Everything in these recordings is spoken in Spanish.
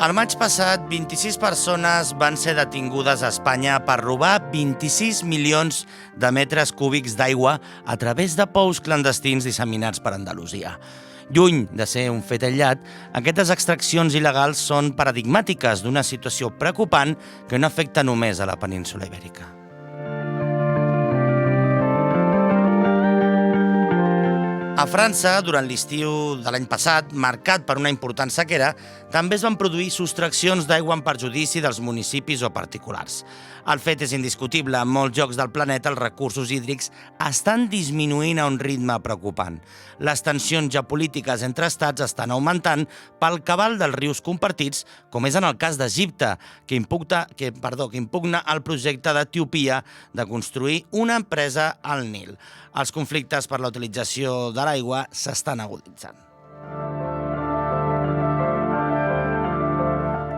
El maig passat, 26 persones van ser detingudes a Espanya per robar 26 milions de metres cúbics d'aigua a través de pous clandestins disseminats per Andalusia. Lluny de ser un fet aïllat, aquestes extraccions il·legals són paradigmàtiques d'una situació preocupant que no afecta només a la península Ibèrica. A França, durant l'estiu de l'any passat, marcat per una important sequera, també es van produir sostraccions d'aigua en perjudici dels municipis o particulars. El fet és indiscutible, en molts llocs del planeta els recursos hídrics estan disminuint a un ritme preocupant. Les tensions geopolítiques entre estats estan augmentant pel cabal dels rius compartits, com és en el cas d'Egipte, que impugna el projecte d'Etiòpia de construir una empresa al Nil. Els conflictes per la utilització de l'aigua s'estan aguditzant.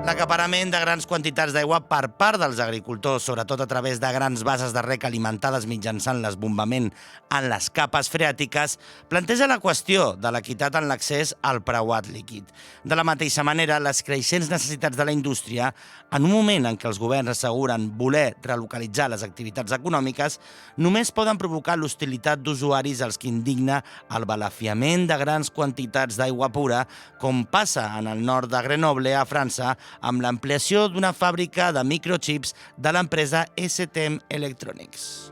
L'acaparament de grans quantitats d'aigua per part dels agricultors, sobretot a través de grans bases de rec alimentades mitjançant l'esbombament en les capes freàtiques, planteja la qüestió de l'equitat en l'accés al preuat líquid. De la mateixa manera, les creixents necessitats de la indústria, en un moment en què els governs asseguren voler relocalitzar les activitats econòmiques, només poden provocar l'hostilitat d'usuaris als que indigna el balafiament de grans quantitats d'aigua pura, com passa en el nord de Grenoble, a França, amb l'ampliació d'una fàbrica de microchips de l'empresa STM Electronics.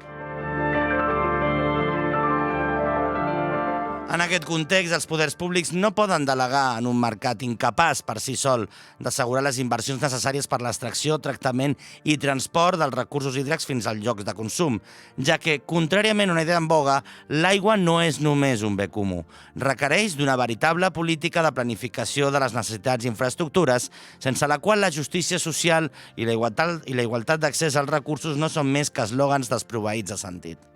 En aquest context, els poders públics no poden delegar en un mercat incapaç per si sol d'assegurar les inversions necessàries per l'extracció, tractament i transport dels recursos hídrics fins als llocs de consum, ja que, contràriament a una idea en boga, l'aigua no és només un bé comú. Requereix d'una veritable política de planificació de les necessitats i infraestructures, sense la qual la justícia social i la igualtat d'accés als recursos no són més que eslògans desproveïts de sentit.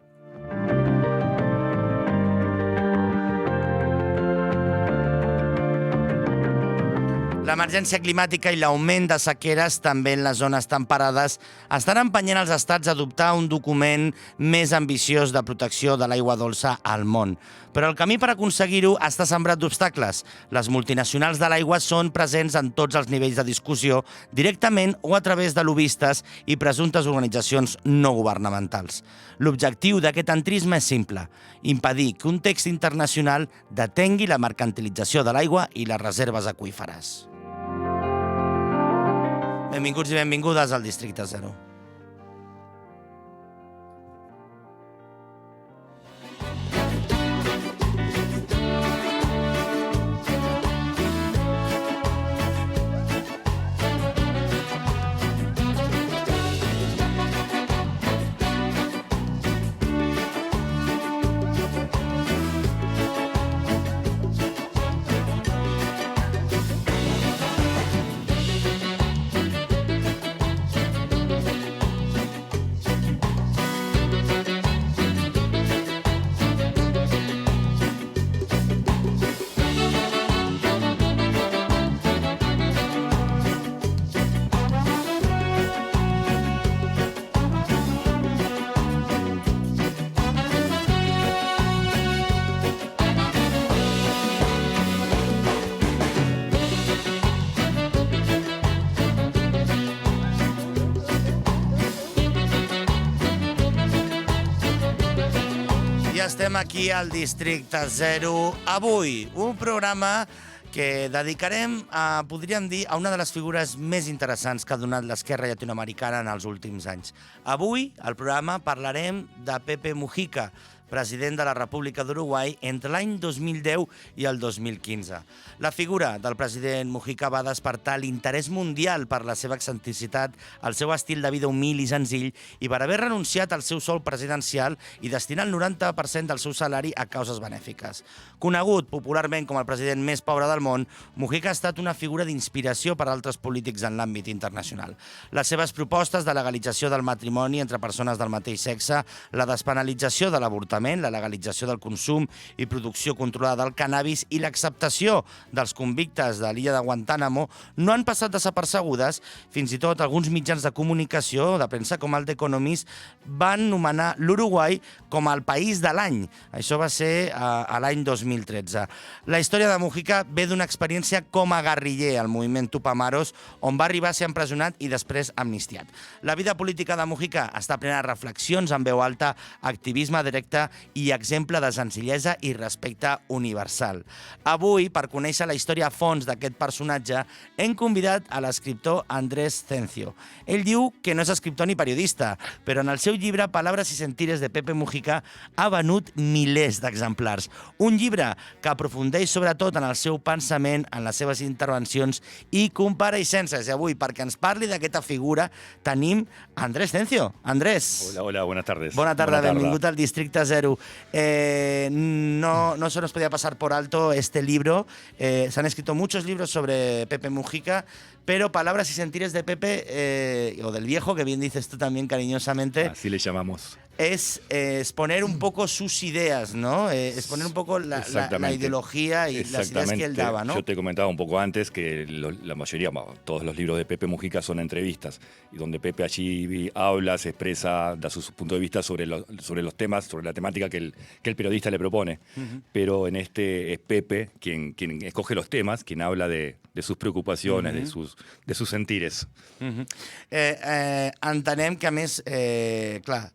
L'emergència climàtica i l'augment de sequeres, també en les zones temperades, estan empenyent els estats a adoptar un document més ambiciós de protecció de l'aigua dolça al món. Però el camí per aconseguir-ho està sembrat d'obstacles. Les multinacionals de l'aigua són presents en tots els nivells de discussió, directament o a través de lobbistes i presumptes organitzacions no governamentals. L'objectiu d'aquest entrisme és simple: impedir que un text internacional detengui la mercantilització de l'aigua i les reserves aqüíferes. Benvinguts i benvingudes al Districte 0. Estem aquí al Districte 0. Avui, un programa que dedicarem podríem dir, a una de les figures més interessants que ha donat l'esquerra llatinoamericana en els últims anys. Avui, al programa, parlarem de Pepe Mujica, president de la República d'Uruguai entre l'any 2010 i el 2015. La figura del president Mujica va despertar l'interès mundial per la seva excentricitat, el seu estil de vida humil i senzill i per haver renunciat al seu sou presidencial i destinar el 90% del seu salari a causes benèfiques. Conegut popularment com el president més pobre del món, Mujica ha estat una figura d'inspiració per a altres polítics en l'àmbit internacional. Les seves propostes de legalització del matrimoni entre persones del mateix sexe, la despenalització de l'avortament, l'avortament, la legalització del consum i producció controlada del cannabis i l'acceptació dels convictes de l'illa de Guantánamo no han passat desapercebudes. Fins i tot alguns mitjans de comunicació de premsa com el The Economist van nomenar l'Uruguai com el país de l'any. Això va ser a l'any 2013. La història de Mujica ve d'una experiència com a guerriller al moviment Tupamaros, on va arribar a ser empresonat i després amnistiat. La vida política de Mujica està plena de reflexions en veu alta, activisme directe i exemple de senzillesa i respecte universal. Avui, per conèixer la història a fons d'aquest personatge, hem convidat a l'escriptor Andrés Cencio. Ell diu que no és escriptor ni periodista, però en el seu llibre Palabras y sentires de Pepe Mujica ha venut milers d'exemplars. Un llibre que aprofundeix sobretot en el seu pensament, en les seves intervencions i compareixences. I avui, perquè ens parli d'aquesta figura, tenim Andrés Cencio. Andrés. Hola, hola, buenas tardes. Bona tarda, benvingut al Districte Zero. No se nos podía pasar por alto este libro. Se han escrito muchos libros sobre Pepe Mujica, pero Palabras y sentires de Pepe, o del viejo, que bien dices tú también cariñosamente. Así le llamamos. Es exponer un poco sus ideas, ¿no? Exponer un poco la ideología y las ideas que él daba, ¿no? Yo te comentaba un poco antes que la mayoría, todos los libros de Pepe Mujica son entrevistas, y donde Pepe allí habla, se expresa, da su punto de vista sobre los temas, sobre la temática que el periodista le propone. Pero en este es Pepe quien escoge los temas, quien habla de sus preocupaciones, de sus sentires. Entenem que, a més, clar,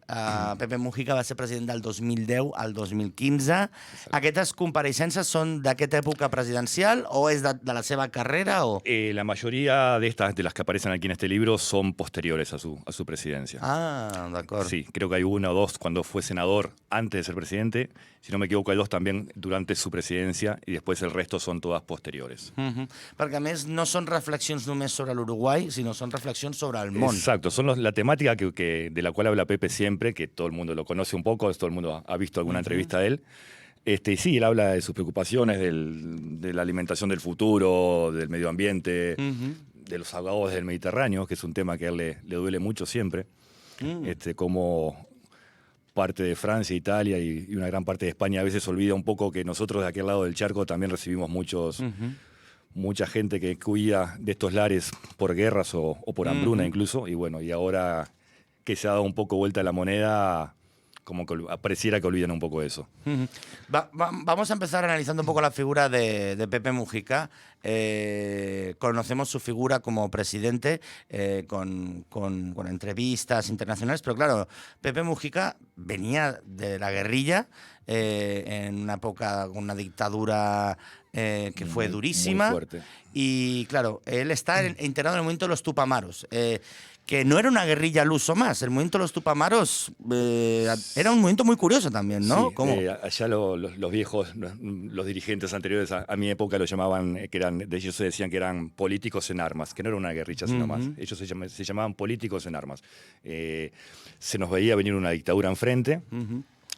Pepe Mujica va ser president del 2010 al 2015. Exacte. Aquestes compareixences són d'aquesta època presidencial o és de la seva carrera? O? La mayoría de las que aparecen aquí en este libro son posteriores a su presidencia. Ah, de acuerdo. Sí, creo que hay una o dos cuando fue senador antes de ser presidente. Si no me equivoco, hay dos también durante su presidencia y después el resto son todas posteriores. Perquè, a més, no són reflexions només sobre l'Uruguai, sinó són reflexions sobre el món. Exacto, son la temática de la cual habla Pepe siempre, que todo el mundo lo conoce un poco, todo el mundo ha visto alguna entrevista de él. Y sí, él habla de sus preocupaciones, de la alimentación del futuro, del medio ambiente, de los ahogados del Mediterráneo, que es un tema que a él le duele mucho siempre. Como parte de Francia, Italia y una gran parte de España a veces olvida un poco que nosotros de aquel lado del charco también recibimos mucha gente que huía de estos lares por guerras o por hambruna incluso, y bueno, y ahora que se ha dado un poco vuelta la moneda, como que pareciera que olvidan un poco eso. Vamos a empezar analizando un poco la figura de Pepe Mujica. Conocemos su figura como presidente con entrevistas internacionales, pero claro, Pepe Mujica venía de la guerrilla en una época con una dictadura que fue durísima. Muy fuerte. Y claro, él está internado en el movimiento de los Tupamaros. Que no era una guerrilla al uso más. El movimiento de los Tupamaros era un movimiento muy curioso también, ¿no? Sí, allá los viejos, los dirigentes anteriores a mi época lo llamaban, de ellos se decían que eran políticos en armas, que no era una guerrilla sino más. Ellos se llamaban políticos en armas. Se nos veía venir una dictadura enfrente.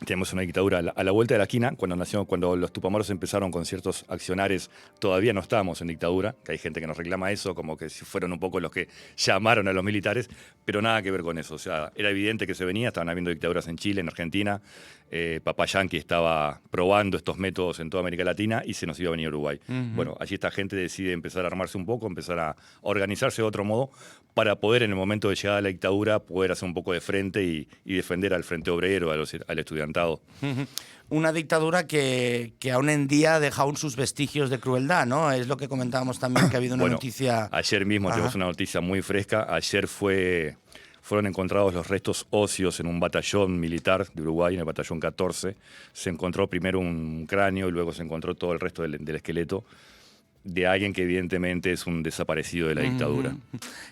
Tenemos una dictadura a la vuelta de la esquina. Cuando los Tupamaros empezaron con ciertos accionares, todavía no estábamos en dictadura, que hay gente que nos reclama eso, como que si fueron un poco los que llamaron a los militares, pero nada que ver con eso. O sea, era evidente que se venía, estaban habiendo dictaduras en Chile, en Argentina, Papá Yankee estaba probando estos métodos en toda América Latina y se nos iba a venir a Uruguay. Bueno, allí esta gente decide empezar a armarse un poco, empezar a organizarse de otro modo, para poder en el momento de llegada a la dictadura poder hacer un poco de frente y defender al Frente Obrero, al estudiantado. Una dictadura que aún en día deja aún sus vestigios de crueldad, ¿no? Es lo que comentábamos también, que ha habido una noticia... Ayer mismo tenemos una noticia muy fresca. Ayer fueron encontrados los restos óseos en un batallón militar de Uruguay, en el batallón 14. Se encontró primero un cráneo y luego se encontró todo el resto del esqueleto de alguien que evidentemente es un desaparecido de la dictadura.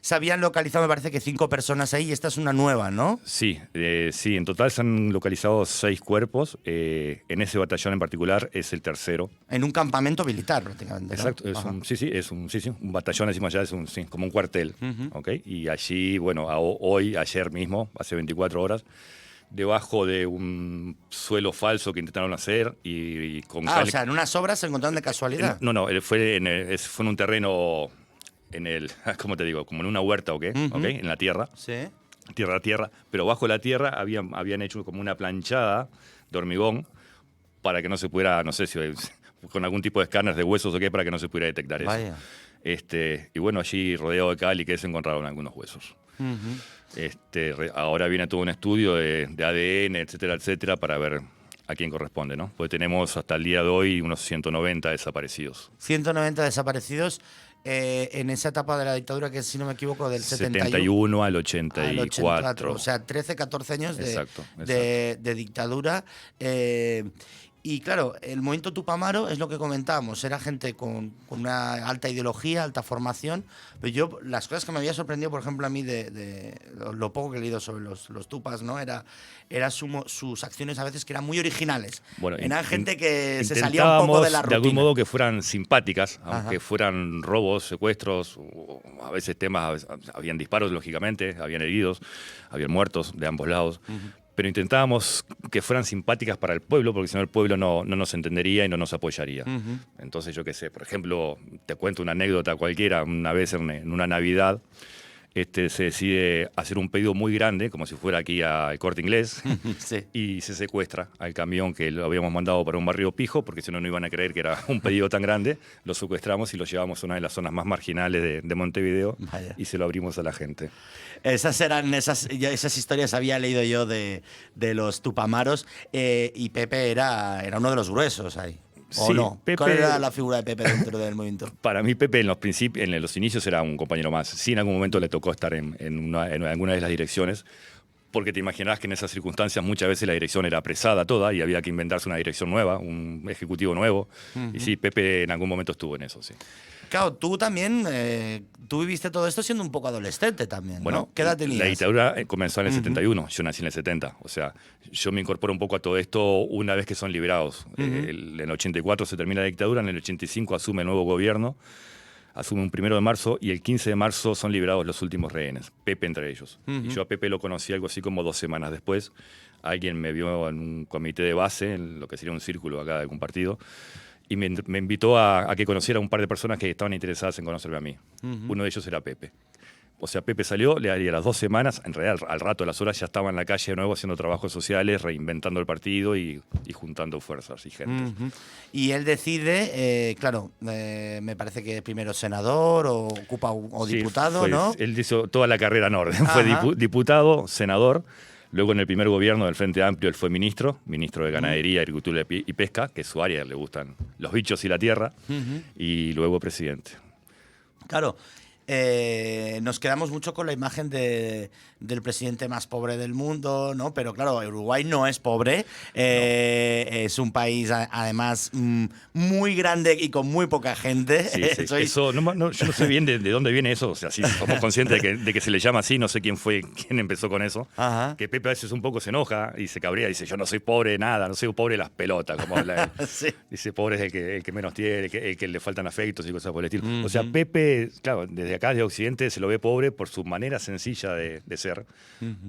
Se habían localizado, me parece que 5 personas ahí, y esta es una nueva, ¿no? Sí, en total se han localizado 6 cuerpos. En ese batallón en particular es el tercero. En un campamento militar, prácticamente, ¿no? Exacto, es un batallón, decimos allá, como un cuartel. ¿Okay? Y allí, bueno, ayer mismo, hace 24 horas, debajo de un suelo falso que intentaron hacer y con o sea, en unas obras se encontraron de casualidad. No, fue en un terreno, ¿cómo te digo? Como en una huerta, ¿ok? En la tierra. Sí. Tierra a tierra, pero bajo la tierra habían hecho como una planchada hormigón para que no se pudiera, no sé si con algún tipo de escáner de huesos o qué, para que no se pudiera detectar eso. Vaya. Y bueno, allí rodeado de cal y que se encontraron algunos huesos. Ahora viene todo un estudio de ADN, etcétera, etcétera, para ver a quién corresponde, ¿no? Porque tenemos hasta el día de hoy unos 190 desaparecidos. 190 desaparecidos en esa etapa de la dictadura que, si no me equivoco, del 71 al 84. O sea, 13, 14 años Exacto. de dictadura. Y claro, el movimiento Tupamaro es lo que comentábamos, era gente con una alta ideología, alta formación, pero yo, las cosas que me había sorprendido, por ejemplo, a mí de lo poco que he leído sobre los Tupas, ¿no? Era sus acciones a veces que eran muy originales. Bueno, eran gente que se salía un poco de la rutina. De algún modo que fueran simpáticas, aunque Ajá. fueran robos, secuestros, a veces temas, habían disparos, lógicamente, habían heridos, habían muertos de ambos lados. Pero intentábamos que fueran simpáticas para el pueblo, porque si no el pueblo no nos entendería y no nos apoyaría. Entonces, yo qué sé, por ejemplo, te cuento una anécdota cualquiera, una vez en una Navidad, se decide hacer un pedido muy grande, como si fuera aquí al Corte Inglés, Sí. y se secuestra al camión que lo habíamos mandado para un barrio pijo, porque si no, no iban a creer que era un pedido tan grande. Lo secuestramos y lo llevamos a una de las zonas más marginales de Montevideo. Vaya. Y se lo abrimos a la gente. Esas historias había leído yo de los Tupamaros, y Pepe era uno de los gruesos ahí. ¿O Sí, no? Pepe- ¿Cuál era la figura de Pepe dentro del movimiento? Para mí, Pepe, en los inicios era un compañero más. Sí, en algún momento le tocó estar en alguna de las direcciones, porque te imaginarás que en esas circunstancias muchas veces la dirección era apresada toda y había que inventarse una dirección nueva, un ejecutivo nuevo. Y sí, Pepe en algún momento estuvo en eso, sí. Claro, tú también, tú viviste todo esto siendo un poco adolescente también, Bueno, ¿no? ¿Qué edad tenías? la dictadura comenzó en el 71, yo nací en el 70. O sea, yo me incorporo un poco a todo esto una vez que son liberados. En el 84 se termina la dictadura, en el 85 asume el nuevo gobierno, asume un 1 de marzo y el 15 de marzo son liberados los últimos rehenes, Pepe entre ellos. Y yo a Pepe lo conocí algo así como 2 semanas después. Alguien me vio en un comité de base, en lo que sería un círculo acá de algún partido, y me invitó a que conociera a un par de personas que estaban interesadas en conocerme a mí. Uno de ellos era Pepe. O sea, Pepe salió, le daría las 2 semanas, en realidad al rato, a las horas, ya estaba en la calle de nuevo haciendo trabajos sociales, reinventando el partido y juntando fuerzas y gente. Y él decide, claro, me parece que primero senador o ocupa o Sí, diputado, ¿no? Él hizo toda la carrera en orden. Fue Ajá. diputado, senador. Luego en el primer gobierno del Frente Amplio él fue ministro de Ganadería, Agricultura y Pesca, que es su área, le gustan los bichos y la tierra, y luego presidente. Claro, nos quedamos mucho con la imagen del presidente más pobre del mundo, ¿no? Pero claro, Uruguay no es pobre, es un país además muy grande y con muy poca gente. Sí, sí. Eso, yo no sé bien de dónde viene eso, o sea, sí, somos conscientes de que se le llama así, no sé quién empezó con eso. Ajá. Que Pepe a veces un poco se enoja y se cabrea, dice, yo no soy pobre de nada, no soy pobre de las pelotas, como habla él. Sí. Dice, pobre es el que menos tiene, el que le faltan afectos y cosas por el estilo. O sea, Pepe, claro, desde acá, desde Occidente, se lo ve pobre por su manera sencilla de ser,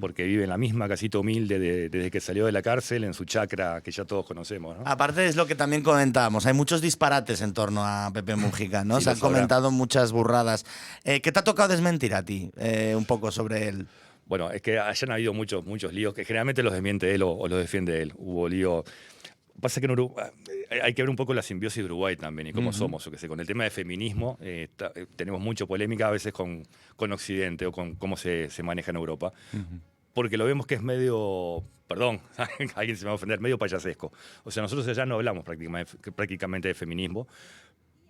porque vive en la misma casita humilde desde que salió de la cárcel, en su chacra que ya todos conocemos, ¿no? Aparte es lo que también comentábamos, hay muchos disparates en torno a Pepe Mujica, ¿no? Sí, Se han lo sabrá. comentado muchas burradas. ¿Qué te ha tocado desmentir a ti un poco sobre él? Bueno, es que hayan habido muchos líos que generalmente los desmiente él o los defiende él. Hubo lío. Pasa que en Uruguay hay que ver un poco la simbiosis de Uruguay también y cómo somos. Yo qué sé, con el tema de feminismo tenemos mucha polémica a veces con Occidente o con cómo se maneja en Europa. Porque lo vemos que es medio, perdón, alguien se me va a ofender, medio payasesco. O sea, nosotros allá no hablamos prácticamente de feminismo.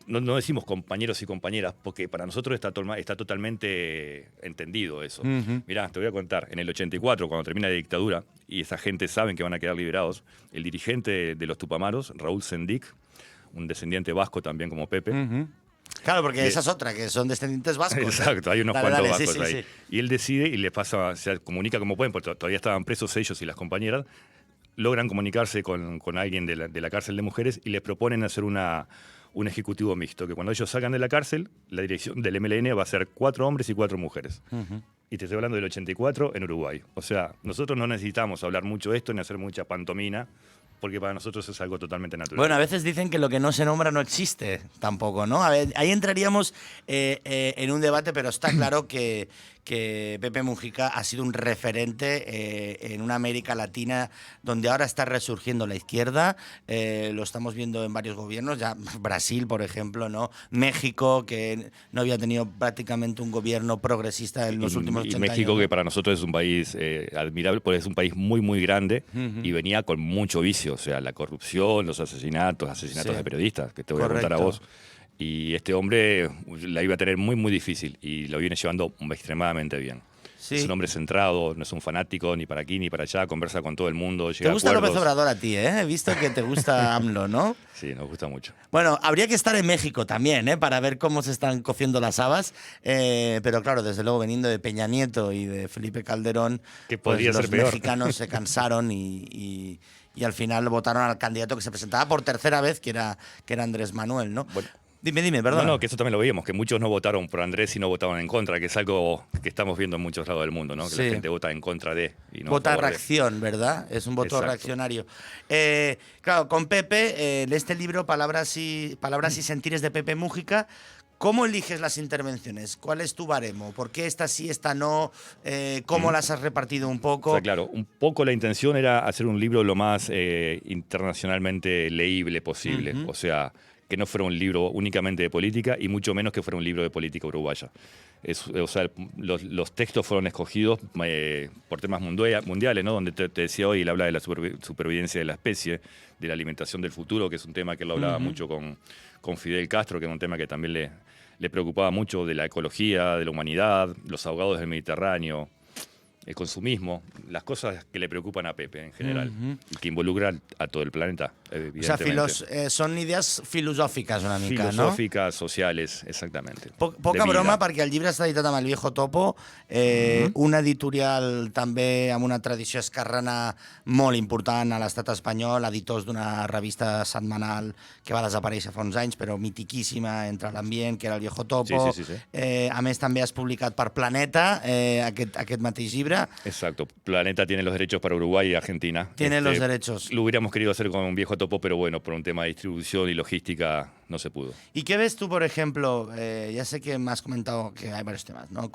No decimos compañeros y compañeras, porque para nosotros está totalmente entendido eso. Mirá, te voy a contar, en el 84, cuando termina la dictadura, y esa gente saben que van a quedar liberados, el dirigente de los Tupamaros, Raúl Sendik, un descendiente vasco también como Pepe. Claro, porque esa es otra, que son descendientes vascos. Exacto, hay unos Dale, cuantos dale, vascos sí, ahí. sí. Y él decide y les pasa, se comunica como pueden, porque todavía estaban presos ellos y las compañeras, logran comunicarse con alguien de la cárcel de mujeres y les proponen hacer un ejecutivo mixto, que cuando ellos salgan de la cárcel, la dirección del MLN va a ser 4 hombres y 4 mujeres. Y te estoy hablando del 84 en Uruguay. O sea, nosotros no necesitamos hablar mucho de esto ni hacer mucha pantomina, porque para nosotros es algo totalmente natural. Bueno, a veces dicen que lo que no se nombra no existe tampoco, ¿no? A ver, ahí entraríamos en un debate, pero está claro que que Pepe Mujica ha sido un referente en una América Latina donde ahora está resurgiendo la izquierda. Lo estamos viendo en varios gobiernos, ya Brasil, por ejemplo, ¿no? México, que no había tenido prácticamente un gobierno progresista en los últimos 80 años. Y México, que para nosotros es un país admirable, porque es un país muy, muy grande y venía con mucho vicio. O sea, la corrupción, los asesinatos de periodistas, que te voy a contar a vos. Y este hombre la iba a tener muy, muy difícil y lo viene llevando extremadamente bien. Sí. Es un hombre centrado, no es un fanático ni para aquí ni para allá, conversa con todo el mundo. ¿Te gusta López Obrador a ti, eh? He visto que te gusta AMLO, ¿no? Sí, nos gusta mucho. Bueno, habría que estar en México también, para ver cómo se están cociendo las habas. Pero claro, desde luego, veniendo de Peña Nieto y de Felipe Calderón, pues los mexicanos se cansaron y al final votaron al candidato que se presentaba por tercera vez, que era Andrés Manuel, ¿no? Bueno. Dime, perdón. No, que eso también lo veíamos, que muchos no votaron por Andrés y no votaban en contra, que es algo que estamos viendo en muchos lados del mundo, ¿no? Que la gente vota en contra de... Y no vota reacción, ¿verdad? Es un voto reaccionario. Claro, con Pepe, en este libro, Palabras y Sentires de Pepe Mujica, ¿cómo eliges las intervenciones? ¿Cuál es tu baremo? ¿Por qué esta sí, esta no? ¿Cómo las has repartido un poco? O sea, claro, un poco la intención era hacer un libro lo más internacionalmente leíble posible. O sea, que no fuera un libro únicamente de política y mucho menos que fuera un libro de política uruguaya. O sea, los textos fueron escogidos por temas mundiales, ¿no? Donde te decía hoy, él habla de la supervivencia de la especie, de la alimentación del futuro, que es un tema que él hablaba mucho con Fidel Castro, que era un tema que también le preocupaba mucho, de la ecología, de la humanidad, los ahogados del Mediterráneo, el consumismo, las cosas que le preocupan a Pepe en general y que involucran a todo el planeta, evidentemente. O sea, son ideas filosòfiques una mica, no? Filosòfiques, sociales, exactamente. Poca broma, perquè el llibre està editat amb el Viejo Topo, una editorial també amb una tradició esquerrana molt important a l'estat espanyol, editors d'una revista setmanal que va desaparèixer fa uns anys, però mitiquíssima entre l'ambient, que era el Viejo Topo. Sí. A més, també has publicat per Planeta aquest mateix llibre. Exacto. Planeta tiene los derechos para Uruguay y Argentina. Tiene los derechos. Lo hubiéramos querido hacer con un Viejo Topo, pero bueno, por un tema de distribución y logística no se pudo. ¿Y qué ves tú, por ejemplo? Ya sé que me has comentado que hay varios temas, ¿no?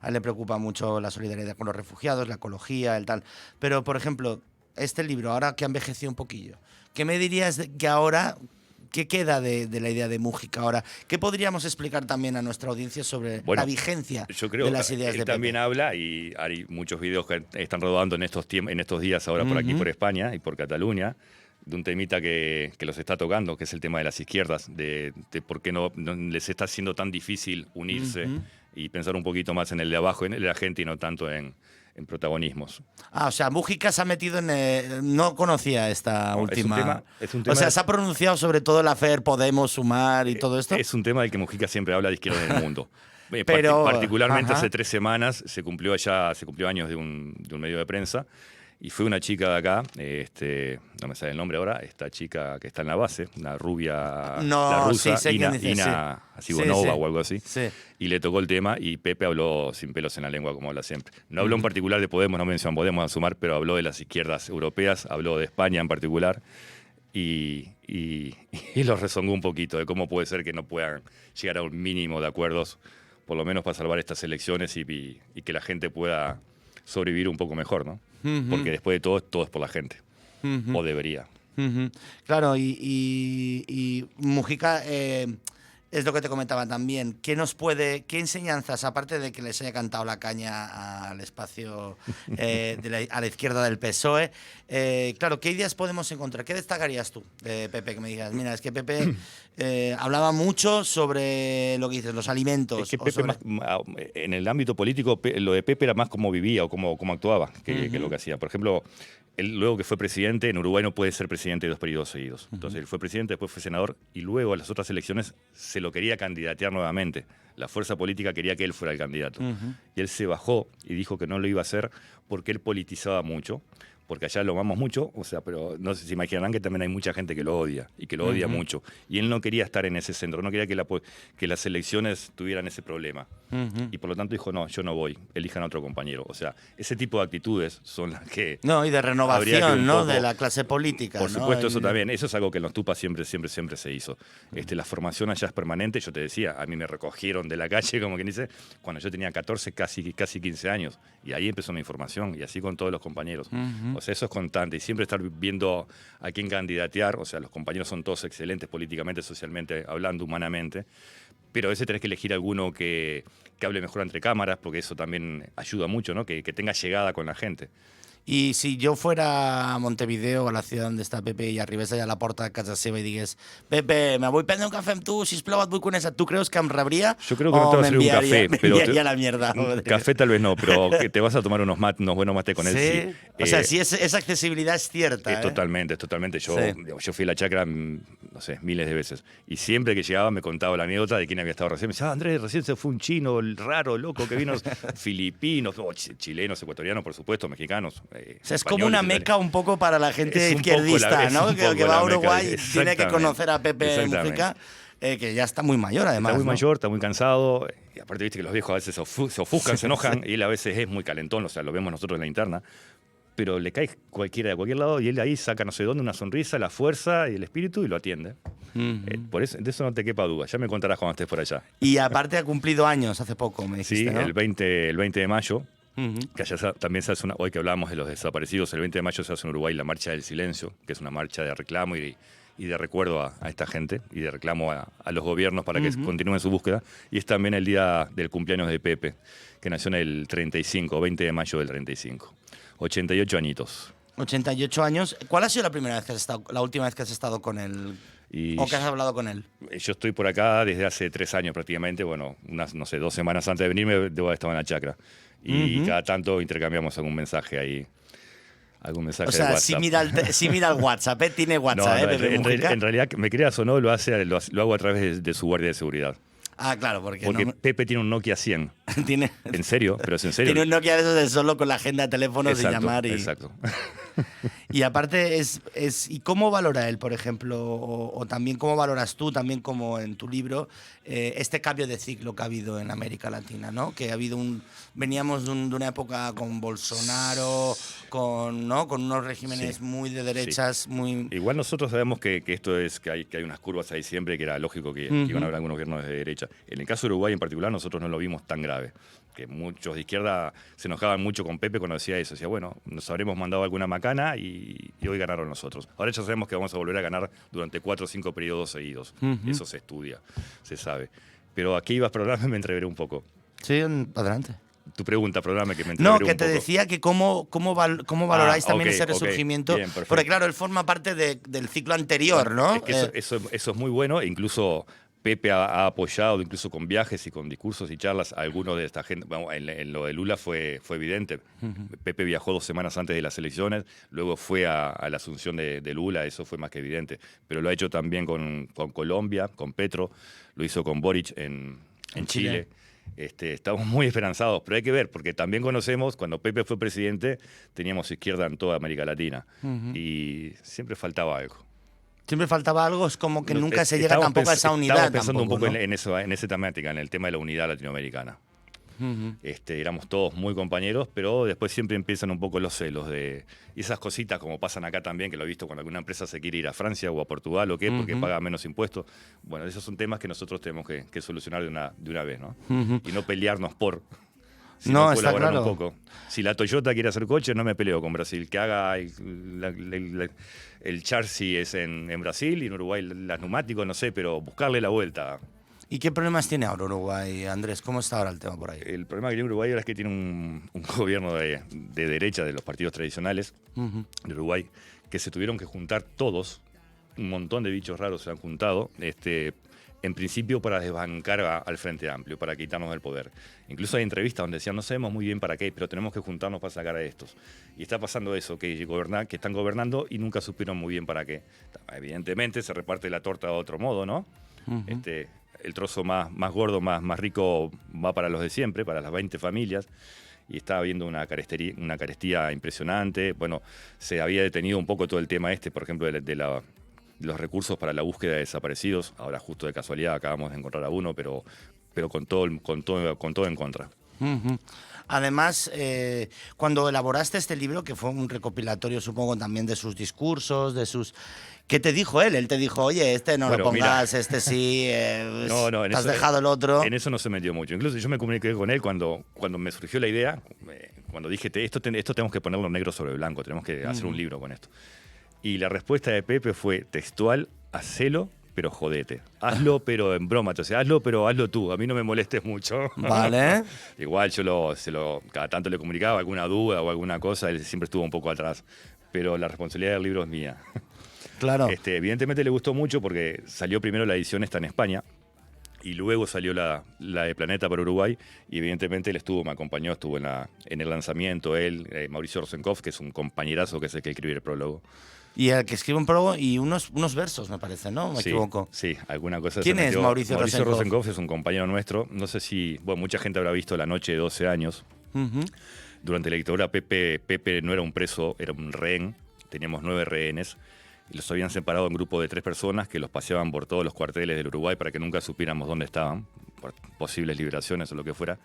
A él le preocupa mucho la solidaridad con los refugiados, la ecología, el tal. Pero, por ejemplo, este libro, ahora que ha envejecido un poquillo, ¿qué me dirías de que ahora... ¿Qué queda de la idea de Mujica ahora? ¿Qué podríamos explicar también a nuestra audiencia sobre la vigencia de las ideas de Pepe? También habla, y hay muchos videos que están rodando en estos días ahora por aquí, por España y por Cataluña, de un temita que los está tocando, que es el tema de las izquierdas, de por qué no les está haciendo tan difícil unirse y pensar un poquito más en el de abajo, en el de la gente y no tanto en protagonismos. O sea, Mujica se ha metido en... no conocía esta última... Es un tema o sea, se ha pronunciado sobre todo el hacer Podemos, Sumar y todo esto. Es un tema del que Mujica siempre habla de izquierda en el mundo. Pero, particularmente hace 3 semanas se cumplió años de un medio de prensa. Y fue una chica de acá, no me sale el nombre ahora, esta chica que está en la base, una rubia, la rusa, Ina Asibonova o algo así, y le tocó el tema y Pepe habló sin pelos en la lengua, como habla siempre. No habló en particular de Podemos, no mencionó Podemos a Sumar, pero habló de las izquierdas europeas, habló de España en particular, y los rezongó un poquito de cómo puede ser que no puedan llegar a un mínimo de acuerdos, por lo menos para salvar estas elecciones y que la gente pueda sobrevivir un poco mejor, ¿no? Porque después de todo es por la gente. O debería. Claro, y Mujica, es lo que te comentaba también. ¿Qué enseñanzas, aparte de que les haya cantado la caña al espacio a la izquierda del PSOE, claro, qué ideas podemos encontrar? ¿Qué destacarías tú de Pepe? Que me digas, mira, es que Pepe hablaba mucho sobre lo que dices, los alimentos. Es que Pepe en el ámbito político, lo de Pepe era más cómo vivía o cómo actuaba que lo que hacía. Por ejemplo, él, luego que fue presidente, en Uruguay no puede ser presidente 2 periodos seguidos. Entonces él fue presidente, después fue senador y luego a las otras elecciones se lo quería candidatear nuevamente. La fuerza política quería que él fuera el candidato. Y él se bajó y dijo que no lo iba a hacer porque él politizaba mucho, porque allá lo amamos mucho, o sea, pero no sé, se imaginarán que también hay mucha gente que lo odia y que lo odia mucho. Y él no quería estar en ese centro, no quería que las elecciones tuvieran ese problema. Y por lo tanto dijo, no, yo no voy, elijan a otro compañero. O sea, ese tipo de actitudes son las que... No, y de renovación, ¿no? De la clase política. Por ¿no? supuesto, eso también. Eso es algo que en los Tupas siempre se hizo. La formación allá es permanente. Yo te decía, a mí me recogieron de la calle, como quien dice, cuando yo tenía 14, casi 15 años. Y ahí empezó mi formación, y así con todos los compañeros. O sea, eso es constante. Y siempre estar viendo a quién candidatear. O sea, los compañeros son todos excelentes políticamente, socialmente, hablando, humanamente. Pero a veces tenés que elegir alguno que hable mejor entre cámaras, porque eso también ayuda mucho, ¿no? Que tenga llegada con la gente. I si jo fora a Montevideo, a la ciutat on està Pepe, i arribés allà a la porta de casa seva i digués Pepe, me vull prendre un café amb tu, sisplau, et vull conèixer, ¿tú crees que em rebria? Yo creo que no te vas a servir un café, pero enviaría la mierda. Café tal vez no, pero que te vas a tomar unos buenos mates con él. Sí, sí. O sea, sí, esa accesibilidad es cierta. Es totalmente. Yo fui a la chacra, no sé, miles de veces. Y siempre que llegaba me contaba la anécdota de quién había estado recién. Me decía, Andrés, recién se fue un chino raro, loco, que vino filipinos, chilenos, ecuatorianos, por supuesto, mexicanos. O sea, es como una meca un poco para la gente izquierdista, ¿no? Que va a Uruguay y tiene que conocer a Pepe Mujica, que ya está muy mayor, además. Está muy ¿no? mayor, está muy cansado. Y aparte, viste que los viejos a veces se ofuscan, se enojan. Y él a veces es muy calentón, o sea, lo vemos nosotros en la interna. Pero le cae cualquiera de cualquier lado y él ahí saca no sé dónde una sonrisa, la fuerza y el espíritu y lo atiende. Por eso, de eso no te quepa duda. Ya me contarás cuando estés por allá. Y aparte ha cumplido años hace poco, me dijiste, Sí, ¿no? el 20 de mayo. Que allá también se hace hoy que hablábamos de los desaparecidos, el 20 de mayo se hace en Uruguay la Marcha del Silencio, que es una marcha de reclamo y de recuerdo a esta gente y de reclamo a los gobiernos para que continúen su búsqueda. Y es también el día del cumpleaños de Pepe, que nació en el 35, 20 de mayo del 35. 88 añitos. 88 años. ¿Cuál ha sido la última vez que has estado con él? ¿O que has hablado con él? Yo estoy por acá desde hace 3 años prácticamente. Bueno, unas, no sé, 2 semanas antes de venirme debo haber estado en la chacra. Y cada tanto intercambiamos algún mensaje ahí. Algún mensaje de WhatsApp. Sí mira el WhatsApp, ¿eh? Tiene WhatsApp, no, Pepe Mujica. En realidad, me creas o no, lo hago a través de su guardia de seguridad. Ah, claro, porque no, Pepe tiene un Nokia 100. ¿Tiene? ¿En serio? ¿Pero es en serio? Tiene un Nokia de esos de solo con la agenda de teléfonos y llamar. Exacto. Y aparte, ¿y cómo valora él, por ejemplo, o también cómo valoras tú, también como en tu libro, este cambio de ciclo que ha habido en América Latina, ¿no? Que ha habido veníamos de una época con Bolsonaro, con unos regímenes muy de derechas, muy... Igual nosotros sabemos que esto es, que hay unas curvas ahí siempre, que era lógico que iban a haber algunos gobiernos de derecha. En el caso de Uruguay en particular, nosotros no lo vimos tan grave. Que muchos de izquierda se enojaban mucho con Pepe cuando decía eso. Decía, bueno, nos habremos mandado alguna macana y hoy ganaron nosotros. Ahora ya sabemos que vamos a volver a ganar durante 4 o 5 periodos seguidos. Eso se estudia, se sabe. Pero aquí ibas, perdóname, me entreveré un poco. Sí, adelante. Tu pregunta, perdóname, que me entreveré un poco. No, que te decía que cómo valoráis también ese resurgimiento. Bien, porque claro, él forma parte del ciclo anterior, ¿no? Eso es muy bueno, e incluso... Pepe ha apoyado, incluso con viajes y con discursos y charlas, a algunos de esta gente. Bueno, en lo de Lula fue evidente. Pepe viajó 2 semanas antes de las elecciones, luego fue a la asunción de Lula, eso fue más que evidente. Pero lo ha hecho también con Colombia, con Petro, lo hizo con Boric en Chile. Estamos muy esperanzados, pero hay que ver, porque también conocemos, cuando Pepe fue presidente, teníamos izquierda en toda América Latina y siempre faltaba algo. Siempre faltaba algo, es como que nunca se llega tampoco a esa unidad. Estamos pensando tampoco, un poco ¿no? en esa temática, en el tema de la unidad latinoamericana. Éramos todos muy compañeros, pero después siempre empiezan un poco los celos y esas cositas como pasan acá también, que lo he visto cuando alguna empresa se quiere ir a Francia o a Portugal o qué, porque paga menos impuestos. Bueno, esos son temas que nosotros tenemos que solucionar de una vez, ¿no? Y no pelearnos sino colaborar un poco. Si la Toyota quiere hacer coches, no me peleo con Brasil. Que haga el Charsi es en Brasil y en Uruguay las neumáticos, no sé, pero buscarle la vuelta. ¿Y qué problemas tiene ahora Uruguay, Andrés? ¿Cómo está ahora el tema por ahí? El problema que tiene Uruguay ahora es que tiene un gobierno de derecha, de los partidos tradicionales de Uruguay, que se tuvieron que juntar todos, un montón de bichos raros se han juntado, en principio para desbancar al Frente Amplio, para quitarnos del poder. Incluso hay entrevistas donde decían, no sabemos muy bien para qué, pero tenemos que juntarnos para sacar a estos. Y está pasando eso, que están gobernando y nunca supieron muy bien para qué. Evidentemente se reparte la torta de otro modo, ¿no? El trozo más gordo, más rico va para los de siempre, para las 20 familias. Y está habiendo una carestía impresionante. Bueno, se había detenido un poco todo el tema por ejemplo, de los recursos para la búsqueda de desaparecidos. Ahora, justo de casualidad, acabamos de encontrar a uno, pero pero con todo en contra. Ujú. Además, cuando elaboraste este libro, que fue un recopilatorio, supongo, también de sus discursos, de sus... ¿Qué te dijo él? Él te dijo, oye, este no Bueno, lo pongas, mira. este sí, No, te has dejado el otro. En eso no se metió mucho. Incluso yo me comuniqué con él cuando me surgió la idea, cuando dije, esto tenemos que ponerlo negro sobre blanco, tenemos que hacer un libro con esto. Y la respuesta de Pepe fue textual: hacelo, pero jodete. Hazlo, pero en broma. O sea, hazlo, pero hazlo tú. A mí no me molestes mucho. Vale. Igual yo cada tanto le comunicaba alguna duda o alguna cosa, él siempre estuvo un poco atrás. Pero la responsabilidad del libro es mía. Claro. Evidentemente le gustó mucho porque salió primero la edición esta en España y luego salió la de Planeta para Uruguay, y evidentemente él me acompañó, estuvo en el lanzamiento, Mauricio Rosenkopf, que es un compañerazo, que es el que escribe el prólogo. Y el que escribe un prólogo y unos versos, me parece, ¿no? ¿Me equivoco? Sí, alguna cosa. ¿Quién es Mauricio Rosenkopf? Rosenkopf es un compañero nuestro. No sé si, mucha gente habrá visto La Noche de 12 años. Durante la dictadura, Pepe no era un preso, era un rehén. Teníamos 9 rehenes. Y los habían separado en grupo de 3 personas que los paseaban por todos los cuarteles del Uruguay para que nunca supiéramos dónde estaban, por posibles liberaciones o lo que fuera.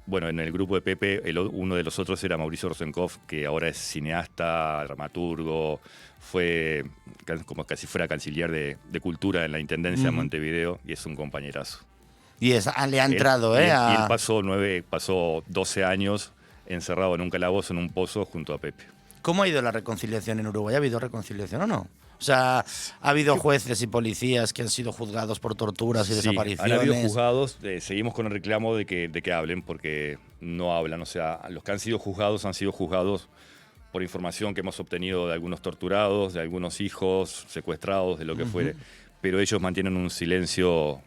Bueno, en el grupo de Pepe, uno de los otros era Mauricio Rosenkopf, que ahora es cineasta, dramaturgo, fue como casi fuera canciller de cultura en la Intendencia de Montevideo, y es un compañerazo. Y le ha entrado, Y él pasó 12 años encerrado en un calabozo, en un pozo, junto a Pepe. ¿Cómo ha ido la reconciliación en Uruguay? ¿Ha habido reconciliación o no? O sea, ¿ha habido jueces y policías que han sido juzgados por torturas y desapariciones? Han habido juzgados. Seguimos con el reclamo de que hablen, porque no hablan. O sea, los que han sido juzgados por información que hemos obtenido de algunos torturados, de algunos hijos secuestrados, de lo que fuere. Pero ellos mantienen un silencio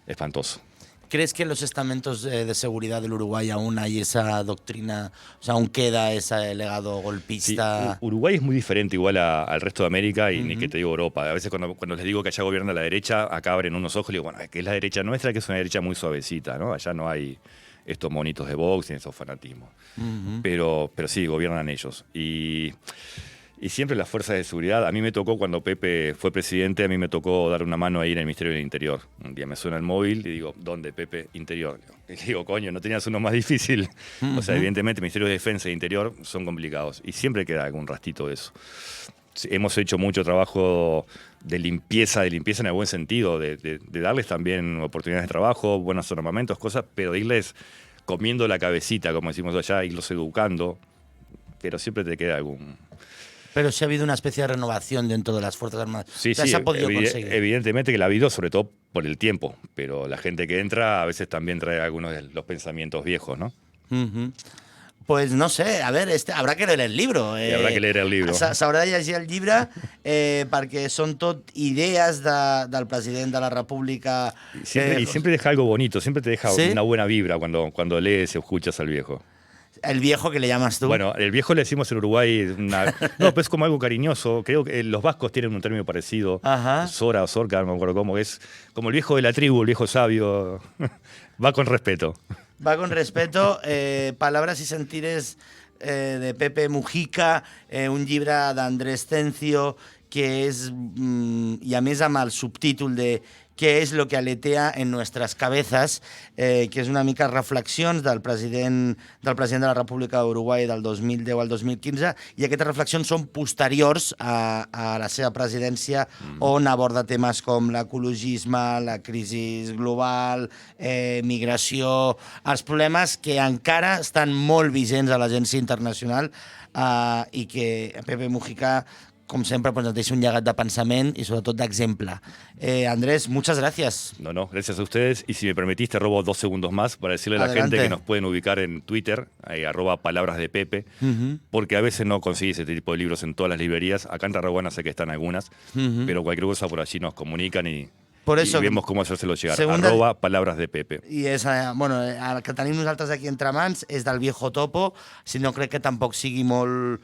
espantoso. ¿Crees que en los estamentos de seguridad del Uruguay aún hay esa doctrina, o sea, aún queda ese legado golpista? Sí, Uruguay es muy diferente igual al resto de América, y ni que te digo Europa. A veces cuando les digo que allá gobierna la derecha, acá abren unos ojos y digo, bueno, que es la derecha nuestra, que es una derecha muy suavecita, ¿no? Allá no hay estos monitos de box ni esos fanatismos. Pero sí, gobiernan ellos. Y siempre las fuerzas de seguridad. A mí me tocó, cuando Pepe fue presidente, a mí me tocó dar una mano ahí en el Ministerio del Interior. Un día me suena el móvil y digo, ¿dónde, Pepe? Interior. Y digo, coño, ¿no tenías uno más difícil? O sea, evidentemente, Ministerio de Defensa e Interior son complicados. Y siempre queda algún rastito de eso. Hemos hecho mucho trabajo de limpieza en el buen sentido, de darles también oportunidades de trabajo, buenos armamentos, cosas, pero de irles comiendo la cabecita, como decimos allá, irlos educando. Pero siempre te queda algún... Pero sí ha habido una especie de renovación dentro de las Fuerzas Armadas. Sí, o sea, sí, se ha podido conseguir. Evidentemente que la ha habido, sobre todo por el tiempo, pero la gente que entra a veces también trae algunos de los pensamientos viejos, ¿no? Pues no sé, a ver, habrá que leer el libro. Habrá que leer el libro. S'haurà de llegir el llibre perquè són tot idees del president de la República. Y siempre deja algo bonito, siempre te deja ¿Sí? una buena vibra cuando lees o escuchas al viejo. El viejo que le llamas tú. Bueno, el viejo le decimos en Uruguay, no, pero es como algo cariñoso. Creo que los vascos tienen un término parecido. Ajá. Sora o Sorca, no me acuerdo cómo es. Como el viejo de la tribu, el viejo sabio. Va con respeto. Va con respeto. Palabras y sentires de Pepe Mujica, un llibre d'Andrés Cencio, que és, i a més amb el subtítol de què és lo que aletea en nuestras cabezas, que és una mica reflexions del president de la República d'Uruguai del 2010 al 2015, i aquestes reflexions són posteriors a la seva presidència, on aborda temes com l'ecologisme, la crisi global, migració, els problemes que encara estan molt vigents a l'Agència Internacional, i que Pepe Mujica, como siempre, pues nos deis un llegat de pensament y sobre todo de ejemplo. Andrés, muchas gracias. No, gracias a ustedes. Y si me permitís, te robo 2 segundos más para decirle a la Adelante. gente que nos pueden ubicar en Twitter, @palabrasdepepe, porque a veces no conseguís este tipo de libros en todas las librerías. Acá en Tarragona sé que están algunas, pero cualquier cosa por allí nos comunican y Por eso, y vemos cómo hacérselo llegar. segunda- @palabrasdepepe. I és, bueno, el que tenim nosaltres aquí entre mans és del Viejo Topo, si no crec que tampoc sigui molt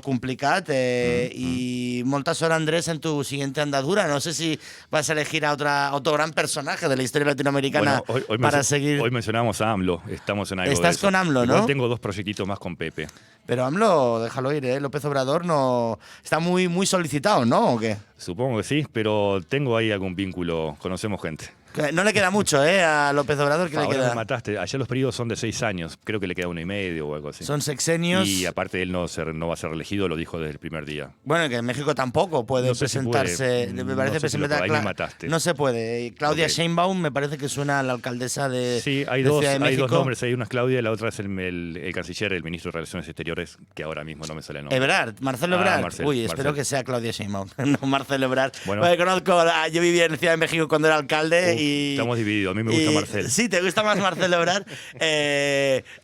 complicat, y molta sort, Andrés, en tu siguiente andadura. No sé si vas a elegir a otro gran personaje de la historia latinoamericana Bueno, para seguir... Hoy mencionamos a AMLO, estamos en algo Estás de eso. con AMLO, ¿no? Igual tengo 2 proyectitos más con Pepe. Pero AMLO, déjalo ir, López Obrador no está muy solicitado, ¿no? ¿O qué? Supongo que sí, pero tengo ahí algún vínculo, conocemos gente. No le queda mucho, a López Obrador, que le Ahora queda. me mataste. Allá los periodos son de 6 años. Creo que le queda 1,5 o algo así. Son sexenios. Y aparte él no va a ser elegido, lo dijo desde el primer día. Bueno, que en México tampoco puede No sé si presentarse. puede. Me parece No sé si lo presentar puede. Ahí me mataste. No se puede. Claudia Ok. Sheinbaum me parece que suena a la alcaldesa de, Sí, hay de dos Ciudad de México. nombres. Hay una es Claudia y la otra es el canciller, el ministro de Relaciones Exteriores, que ahora mismo no me sale el nombre. Ebrard, Marcelo Ebrard. Marcelo, Espero que sea Claudia Sheinbaum, no Marcelo Ebrard. Bueno. Porque yo vivía en Ciudad de México cuando era alcalde y... Estamos divididos. A mí me gusta Marcelo. Sí, te gusta más Marcelo Ebrard.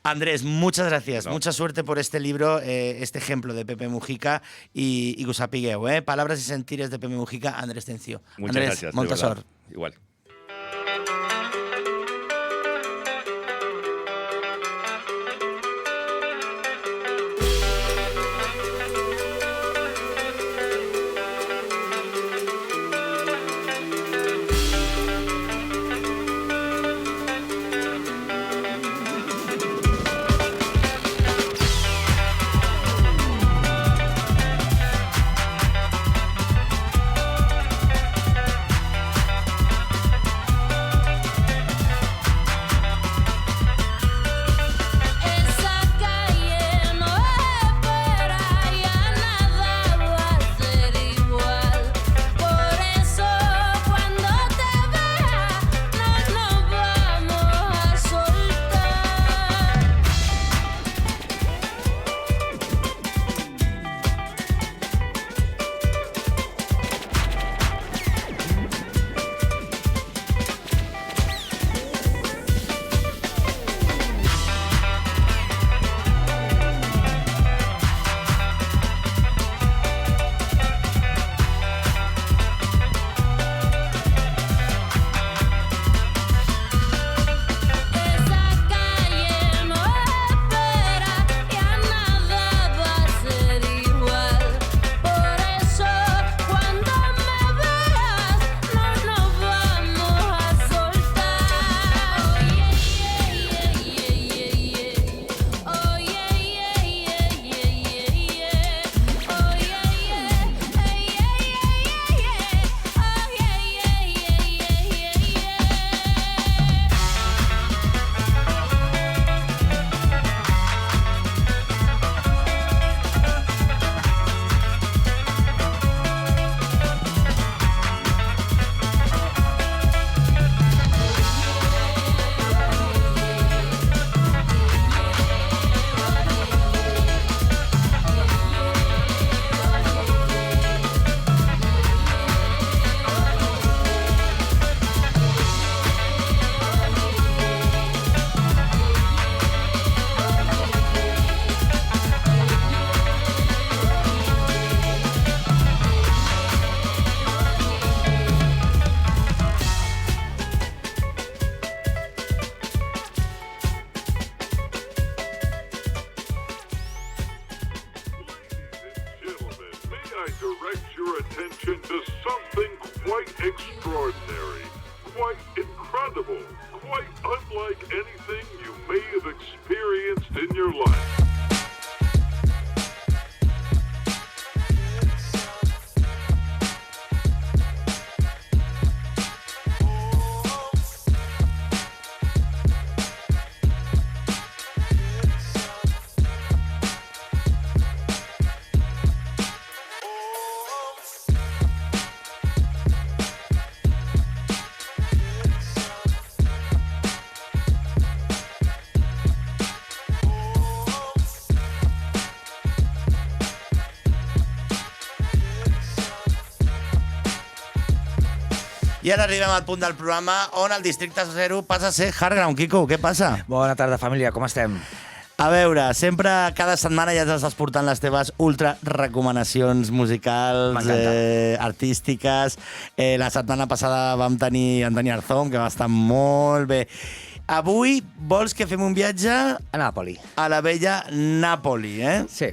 Andrés, muchas gracias. No. Mucha suerte por este libro, este ejemplo de Pepe Mujica y Gusapigueu. Palabras y sentires de Pepe Mujica, Andrés Tencio. Muchas Andrés, gracias. de molta verdad. sort. Igual. Esa calle no espera, ya nada va a ser igual. Por eso cuando te vea no nos vamos a soltar. Esa calle no espera, ya nada va a ser igual. Por eso cuando me veas no nos vamos a soltar. Gentlemen, may I direct your attention to something quite extraordinary, quite incredible, quite unlike anything you may have experienced in your life. I ara arribem al punt del programa on el districte 0 passa a ser Hardground. Quico, què passa? Bona tarda, família, com estem? A veure, sempre, cada setmana ja ens estàs portant les teves ultra recomanacions musicals, M'encanta. artístiques. La setmana passada vam tenir Antoni Arzón, que va estar molt bé. Avui vols que fem un viatge A Nàpoli. a la vella Nàpoli, eh? Sí.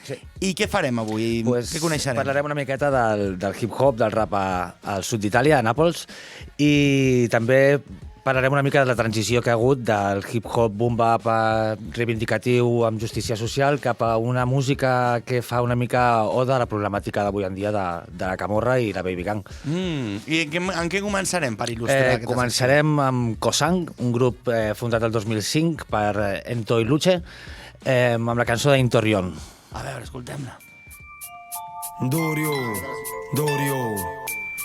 Sí. I què farem avui? Què coneixerem? Parlarem una miqueta del hip-hop, del rap al sud d'Itàlia, a Nàpols, i també parlarem una mica de la transició que ha hagut del hip-hop boom-bap reivindicatiu amb justícia social cap a una música que fa una mica oda a la problemàtica d'avui en dia de la camorra i la baby gang. I en què començarem per il·lustrar aquesta Començarem amb Kosang, un grup fundat el 2005 per Ento i Luce, amb la cançó d'Intorrion. A veure, escoltem-la. Dorio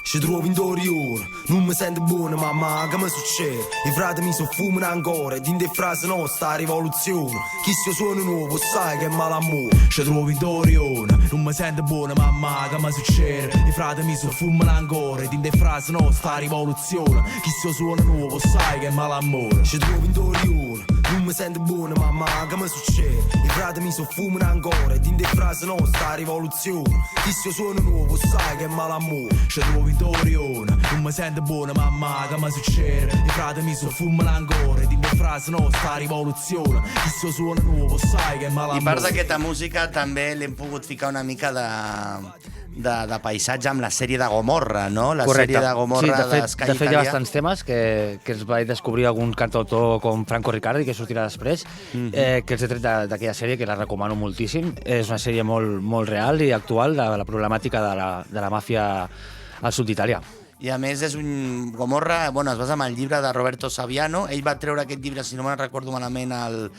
ci trovi in Dorion, non mi sento buono mamma, che mi succede? I frati mi soffumano ancora, e in de frasi nostra rivoluzione. Chi se suona nuovo sai che è malamore. Ci trovi in Dorion, non mi sento buono mamma, che mi succede? I frati mi soffumano ancora, e in de frasi nostra rivoluzione. Chi se suona nuovo sai che è malamore. Ci trovi in Dorion, non mi sento buono mamma, che mi succede? I frati mi soffumano ancora, e in de frasi nostra rivoluzione. Chi se suona nuovo sai che è malamore. Ci trovi Dorion, non mi sento buono mamma, che mi succede? I frati mi soffumano ancora, e in de frasi nostra rivoluzione. Chi se suona nuovo sai che è malamore. I part d'aquesta música també l'hem pogut ficar una mica de paisatge amb la sèrie de Gomorra, no? La sèrie de Gomorra de d'Sky fet, hi ha Italia. bastants temes que els vaig descobrir algun cantautor com Franco Riccardi, que sortirà després, que els he tret d'aquella sèrie, que la recomano moltíssim. És una sèrie molt, molt real i actual de la problemàtica de la màfia al sud d'Itàlia. I a més és un Gomorra, bueno, es basa en el llibre de Roberto Saviano. Ell va treure aquest llibre, si no me'n recordo malament, el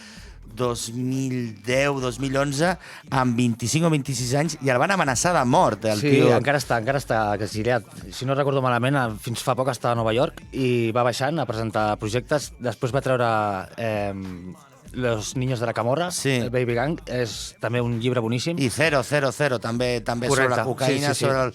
2010-2011, amb 25 o 26 anys, i el van amenaçar de mort, el Sí, tio. encara està exiliat. Si no recordo malament, fins fa poc estava a Nova York i va baixant a presentar projectes. Després va treure Los niños de la Camorra, Sí. el Baby Gang, és també un llibre boníssim. I 000 també Correcte, sobre la cocaïna, sí. sobre el...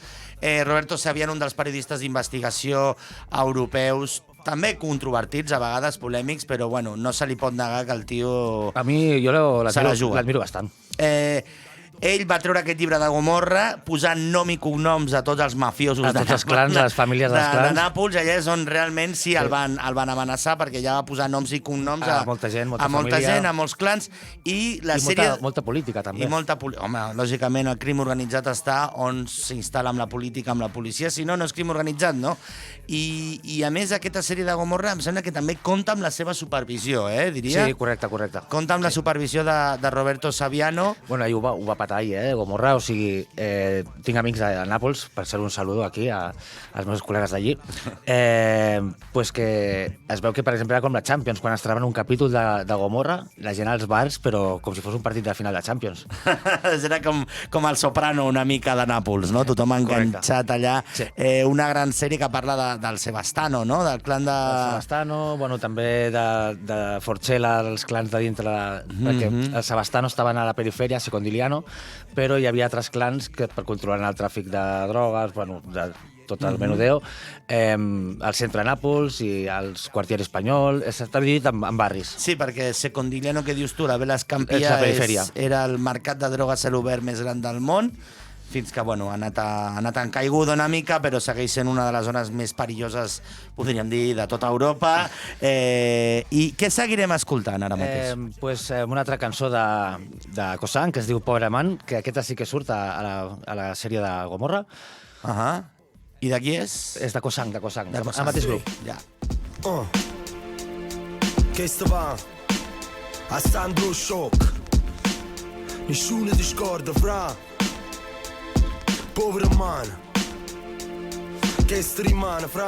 Roberto Saviano, un dels periodistes d'investigació europeus, també controvertits, a vegades polèmics, però bueno, no se li pot negar que el tio... A mi, jo Se la juga. l'admiro bastant. Ell va treure aquest llibre de Gomorra posant nom i cognoms a tots els mafiosos A tots els clans, a les famílies dels clans. de Nàpols. Allà és on realment sí el van amenaçar, perquè ja va posar noms i cognoms A molta gent, molta a molta família. gent, a molts clans. I la I sèrie... molta política, també. I molta Home, lògicament el crim organitzat està on s'instal·la amb la política, amb la policia, si no, no és crim organitzat, no? I a més, aquesta sèrie de Gomorra em sembla que també compta amb la seva supervisió, diria? Sí, correcte. Compta amb la supervisió de Roberto Saviano. Bueno, ahir ho va patar ahir, Gomorra, o sigui, tinc amics a Nàpols, per ser un saludo aquí als meus col·legues d'allí, pues que es veu que, per exemple, era com la Champions, quan es trebaven un capítol de Gomorra, la gent als bars, però com si fos un partit de final de Champions. Era com el Soprano una mica de Nàpols, no? Tothom enganxat allà. Sí. Una gran sèrie que parla del Sebastano, no? Del clan de... Sebastano, bueno, també de Forcella, els clans de dintre, perquè els Sebastano estaven a la perifèria, a Secondiliano, però hi havia altres clans que per controlar el tràfic de drogues, bueno, de tot el menudeo, al centre de Nàpols i als quartier espanyol, està dividit en barris. Sí, perquè Secondiliano, que dius tu, la Vela Escampia, És la perifèria. era el mercat de drogues a l'obert més gran del món, fins que, bueno, ha anat en caiguda una mica, però segueix sent una de les zones més perilloses, podríem dir, de tota Europa. I què seguirem escoltant ara mateix? Pues una altra cançó de Kosang, que es diu Pobre Man, que aquesta sí que surt a la sèrie de Gomorra. I de qui és? És de Kosang, De el Kosang. mateix grup. Ja. Questo va a Sandro Shock. Nessuno ti scorda, fra. Povero man. Che sto rimane, fra.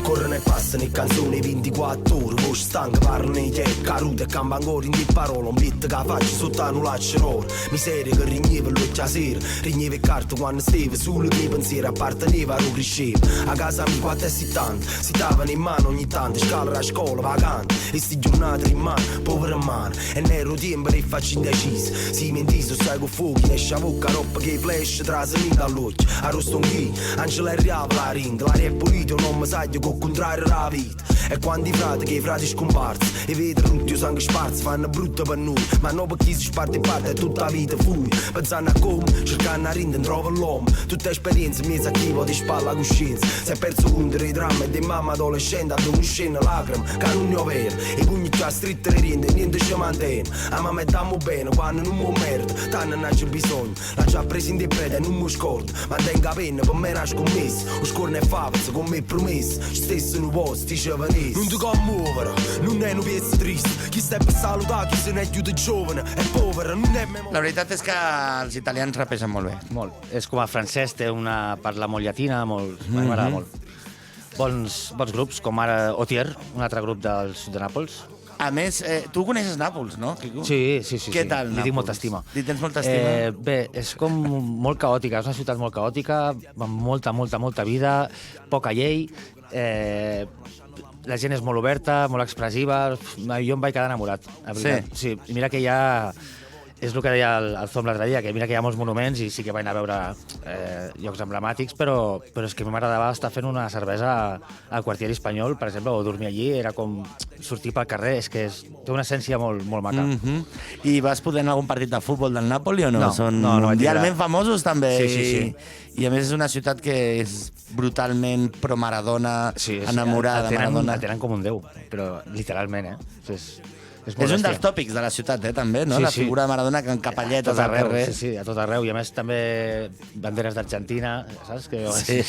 Corrono e passano e canzoni 24 ore. Voce stanca, parlano i chiec, caruta e campa ancora in di parole. Un beat che faccio sotto a nulla c'erora. Miseria che rigneva l'occhio a sera. Rigneva il carto quando stava solo che i pensieri apparteneva a cresceva. A casa mi 4,70 si davano in mano ogni tanto. Scala a scuola, vacante. E sti giornate in mano, povero mano. E nero tempo e faccio indeciso. Si mentiso, sai con fuochi, esce a bocca roba che flash trasami dall'occhio. A Roston qui, Angela e Riava la rinda. L'aria è pulita, non mi sa che con contrario la vita. E quando i frati, che i frati scomparsi, e vedono tutti i sangue sparsi, fanno brutto per noi. Ma non per chi si sparte in parte è tutta la vita fuori. Pensando a come, cercando a rindere, trova l'uomo. Tutta esperienza, mezza attiva, di spalla coscienza. Si è perso conto dei drammi di mamma adolescente, ad una scena lacrime, che non ne ho vero. I pugni già stritti le rinde, niente ci mantiene. A mamma dammo bene, quando non mi merda, tanto non c'è bisogno. La già presa in di preda e non mi scordo. Ma tengo a penna, per me nasco commesso. O scorno e favazza, con me promesso. Stesso non posso, dice venisse. Non ti commuovere, non è una piezza triste. Chi sta per salutare, chi se ne è più giovane. È povera, non è memoria. La veritat és que els italians rapegen molt bé. Molt. És com a francès, té una parla molt llatina, molt... m'agrada molt. Bons grups, com ara Otier, un altre grup del sud de Nàpols. A més, tu coneixes Nàpols, no, Quico? Sí. Què tal, Li Nàpols? tinc molta estima. Li tens molta estima? Bé, és com molt caòtica, és una ciutat molt caòtica, amb molta vida, poca llei, la gent és molt oberta, molt expressiva, jo em vaig quedar enamorat, la veritat. Sí, i mira que hi ha... És el que deia el Zom l'altre dia, que mira que hi ha molts monuments i sí que vaig anar a veure llocs emblemàtics, però és que a mi m'agradava estar fent una cervesa al quartier espanyol, per exemple, o dormir allí, era com sortir pel carrer, és que té una essència molt maca. I vas poder anar a algun partit de futbol del Nàpoli o no? No, Són no vaig mundialment tindre. famosos també. Sí. I a més és una ciutat que és brutalment pro-Maradona, Sí, enamorada de Maradona. el tenen com un déu, però literalment, És molt És un bèstia. dels tòpics de la ciutat, també, no? Sí, La sí. figura de Maradona que en capelletes A tot al arreu, carrer. sí, a tot arreu. I a més també banderes d'Argentina, saps? Que... Sí.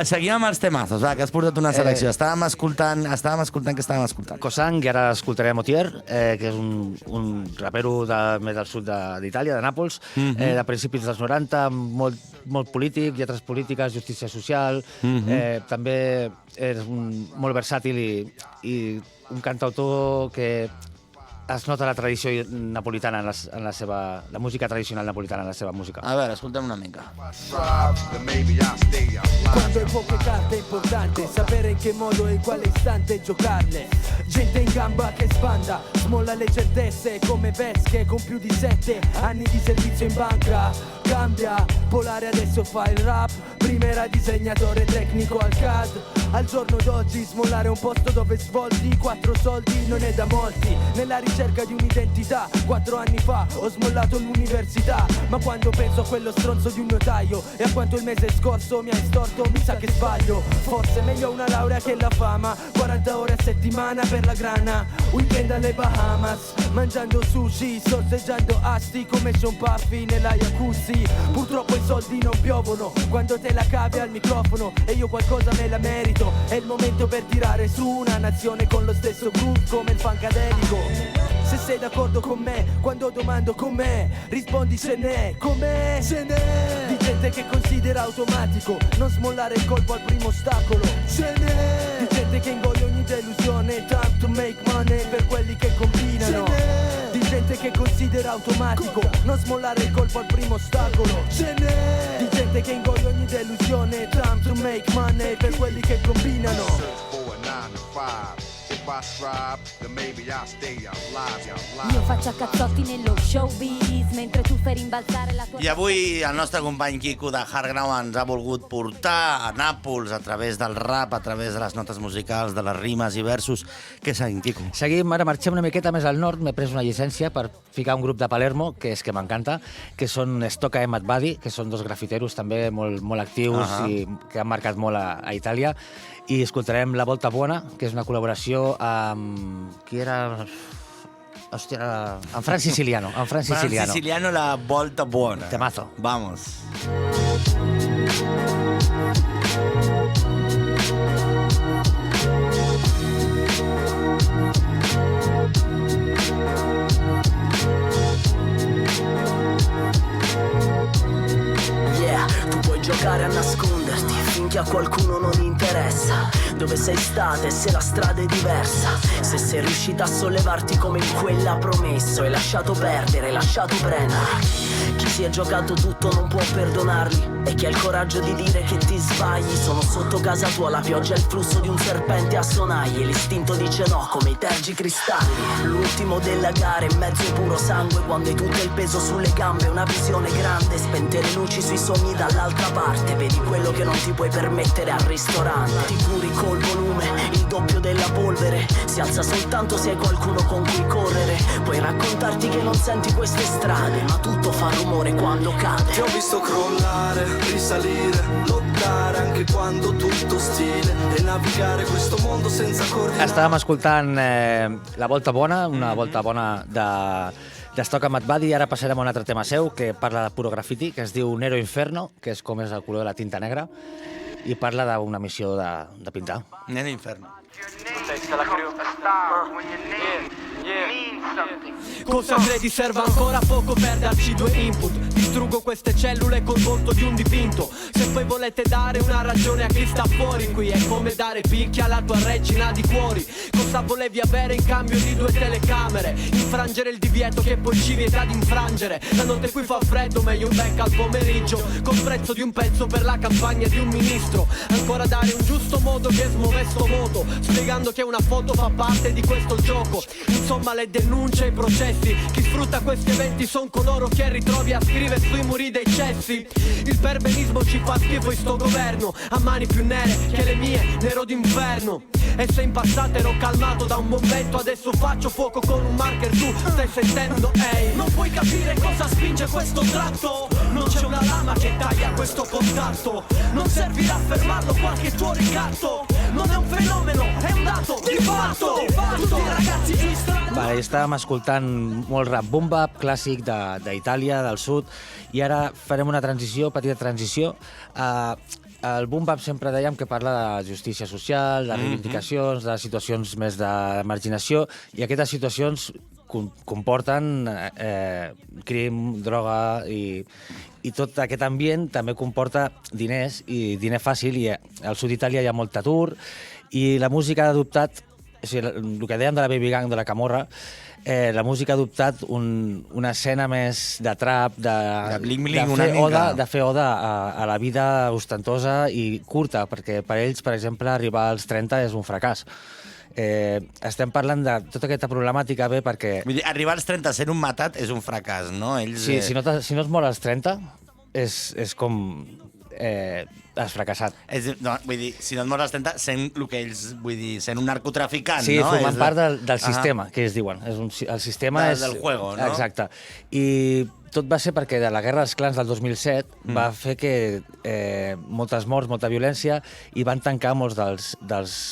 Seguim amb els temazos, va, que has portat una selecció. Estàvem escoltant què estàvem escoltant. Cosang, i ara escoltarem Otier, que és un rapero més del sud d'Itàlia, de Nàpols, de principis dels 90, molt polític, lletres polítiques, justícia social, també és molt versàtil i un cantautor que es nota la tradició napolitana en la seva... la música tradicional napolitana en la seva música. A veure, escoltem una mica. Quando hai poche carte è importante sapere in che modo e in quale istante giocarle. Gente in gamba che sbanda, smolla le certezze come Vesche con più di 7 anni di servizio in banca. Cambia, Polare adesso fa il rap, prima era disegnatore tecnico al CAD. Al giorno d'oggi smollare un posto dove svolti 4 soldi non è da molti. Nella ricerca di un'identità, 4 anni fa ho smollato l'università. Ma quando penso a quello stronzo di un notaio e a quanto il mese scorso mi ha estorto, mi sa che sbaglio. Forse meglio una laurea che la fama, 40 ore a settimana per la grana, weekend alle Bahamas, mangiando sushi, sorseggiando asti come Sean Puffy nella jacuzzi. Purtroppo i soldi non piovono quando te la cavi al microfono e io qualcosa me la merito. È il momento per tirare su una nazione con lo stesso groove come il funkadelico. Se sei d'accordo con me, quando domando com'è, rispondi ce n'è, com'è? Ce n'è! Di gente che considera automatico non smollare il colpo al primo ostacolo. Ce n'è! Di gente che ingoia ogni delusione, time to make money per quelli che combinano. Ce n'è! Di gente che considera automatico non smollare il colpo al primo ostacolo. Ce n'è! Di gente che ingoia ogni delusione, time to make money per quelli che combinano. Io faccio a cazzotti nello showbiz mentre tu fai rimbalzare la tua... I avui el nostre company Quico de Hardgrau ens ha volgut portar a Nàpols a través del rap, a través de les notes musicals, de les rimes i versos. Què seguim, Quico? Seguim, ara marxem una miqueta més al nord, m'he pres una llicència per ficar un grup de Palermo, que és que m'encanta, que són Stocca e Mad Buddy, que són dos grafiteros també molt actius i que han marcat molt a Itàlia, i escoltarem La Volta Buona, que és una col·laboració amb... qui era? Hòstia, amb Fran Siciliano. Fran Siciliano, La Volta Buona. Temazo. Vamos. Tu puoi giocare a nasconderti finché a qualcuno non interessa dove sei stata e se la strada è diversa. Se sei riuscita a sollevarti come in quella promesso, hai lasciato perdere, lasciato prendere. Chi si è giocato tutto non può perdonarli. E chi ha il coraggio di dire che ti sbagli. Sono sotto casa tua, la pioggia è il flusso di un serpente a sonagli. E l'istinto dice no come i tergicristalli. L'ultimo della gara in mezzo puro sangue, quando hai tutto il peso sulle gambe. Una visione grande, spente le luci sui sogni dall'altra parte. Vedi quello che non ti puoi permettere al ristorante. Ti curi col volume, il doppio della polvere. Si alza soltanto se hai qualcuno con cui correre. Puoi raccontarti che non senti queste strade, ma tutto fa rumore quando cade. Ti ho visto crollare, risalire, lottare anche quando tutto stile. E navigare questo mondo senza coordinare. Estàvem escoltant La Volta Bona, una volta bona de Stock Mad Buddy, i ara passarem a un altre tema seu que parla de puro graffiti, que es diu Nero Inferno, que és com és el color de la tinta negra, i parla d'una missió de pintar. Nero Inferno. Cosa credi serva ancora poco per darci 2 input? Distruggo queste cellule col volto di un dipinto. Se poi volete dare una ragione a chi sta fuori, qui è come dare picchi alla tua regina di cuori. Cosa volevi avere in cambio di 2 telecamere? Infrangere il divieto che poi ci vieta di infrangere. La notte qui fa freddo, meglio un becca al pomeriggio, col prezzo di un pezzo per la campagna di un ministro. Ancora dare un giusto modo che smuove sto moto, spiegando che una foto fa parte di questo gioco. Insomma le denunce e i processi, chi sfrutta questi eventi son coloro che ritrovi a scrivere sui muri dei cessi. Il perbenismo ci fa schifo in sto governo, a mani più nere che le mie, nero d'inferno. E se in passato ero calmato da un momento, adesso faccio fuoco con un marker, tu stai sentendo, ehi. Non puoi capire cosa spinge questo tratto, non c'è una lama che taglia questo contatto. Non servirà a fermarlo qualche tuo ricatto, non è un fenomeno, è un dato di fatto. Tutti i ragazzi giù in strada. Vale, estàvem escoltant molt rap boom-bap clàssic d'Itàlia, del sud, i ara farem una transició, petita transició. El boom-bap sempre dèiem que parla de justícia social, de reivindicacions, de situacions més de marginació, i aquestes situacions comporten crim, droga i tot aquest ambient també comporta diners, i diner fàcil, i al sud d'Itàlia hi ha molt atur, i la música ha adoptat, o sigui, el que dèiem de la Baby Gang, de la Camorra, la música ha adoptat una escena més de trap, de bling-bling una mica. De fer oda a la vida ostentosa i curta, perquè per ells, per exemple, arribar als 30 és un fracàs. Estem parlant de tota aquesta problemàtica bé perquè... Vull dir, arribar als 30 sent un matat és un fracàs, no? Ells, Sí, si no es mor als 30 és com... has fracassat. No, vull dir, si no et mors als 30, sent el que ells, vull dir, sent un narcotraficant, sí, no? Sí, formant part del sistema, que ells diuen. El sistema és... Del juego, no? Exacte. I tot va ser perquè de la Guerra dels Clans del 2007 va fer que moltes morts, molta violència, i van tancar molts dels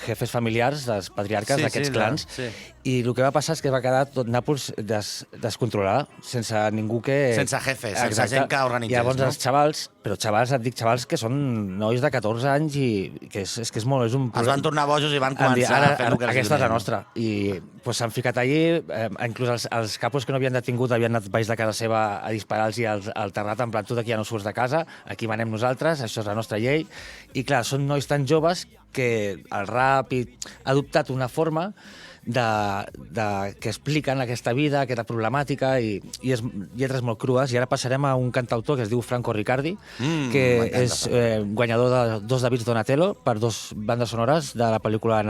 jefes familiars, dels patriarques d'aquests clans. Sí. I el que va passar és que va quedar tot Nàpols descontrolada, sense ningú que... Sense jefes, sense gent que organitzés, I llavors no? els xavals, però xavals, et dic xavals que són nois de 14 anys i que és que és molt... Els van tornar bojos i van començar a fer el que els aquesta és la nostra. I s'han ficat allí, inclús els capos que no havien detingut havien anat baix de casa seva a disparar-los i al terrat, en plan, tu d'aquí ja no surts de casa, aquí manem nosaltres, això és la nostra llei. I clar, són nois tan joves que el rap ha adoptat una forma que expliquen aquesta vida, aquesta problemàtica, i lletres molt crues. I ara passarem a un cantautor que es diu Franco Riccardi, que és guanyador de 2 Davids Donatello per 2 bandes sonores de la pel·lícula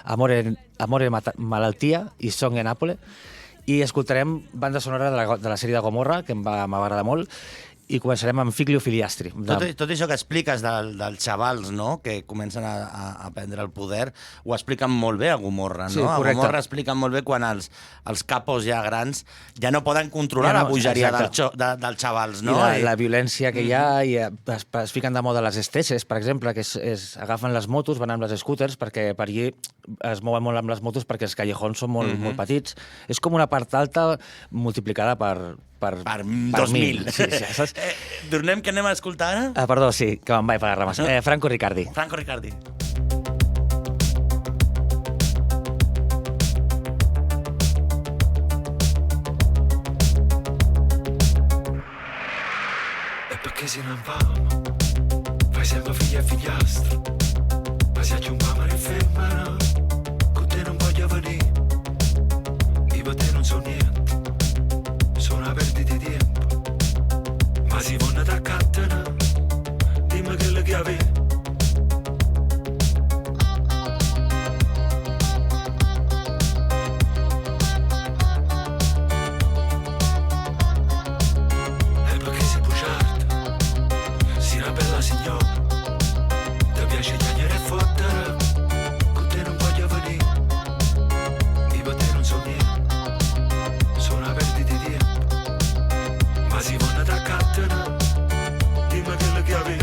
Amore Malaltia i Song e Napoli, i escoltarem banda sonora de la sèrie de Gomorra, que m'agrada molt, i començarem amb Figlio Filiastri. Tot això que expliques dels xavals, no?, que comencen a prendre el poder, ho expliquen molt bé a Gomorra, no? Sí, correcte. A Gomorra expliquen molt bé quan els capos ja grans ja no poden controlar la bogeria dels xavals, no? I la violència que hi ha, i es fiquen de moda les esteses, per exemple, que agafen les motos, van amb les scooters, perquè per allí es mouen molt amb les motos perquè els callejons són molt petits. És com una part alta multiplicada per 2.000. Sí, saps? Tornem, que anem a escoltar ara? Perdó, sí, que me'n vaig per les rames. Franco Riccardi. Franco Riccardi. E perché se ne andiamo? Fai sempre figlia e figliastro. Ma si aggiungiamo le femmine, con te non voglio venire. Io per te non so niente, sono una perdita di tempo. Ma si vanno t'accattano, dimmi quello che avevi. E perché si bugiarda, si una bella signora, ti piace chiagliare e fottere, con te non voglio venire, io per te non so niente, sono una perdita di tempo, ma si vanno t'accattano, dimmi quello che avevi.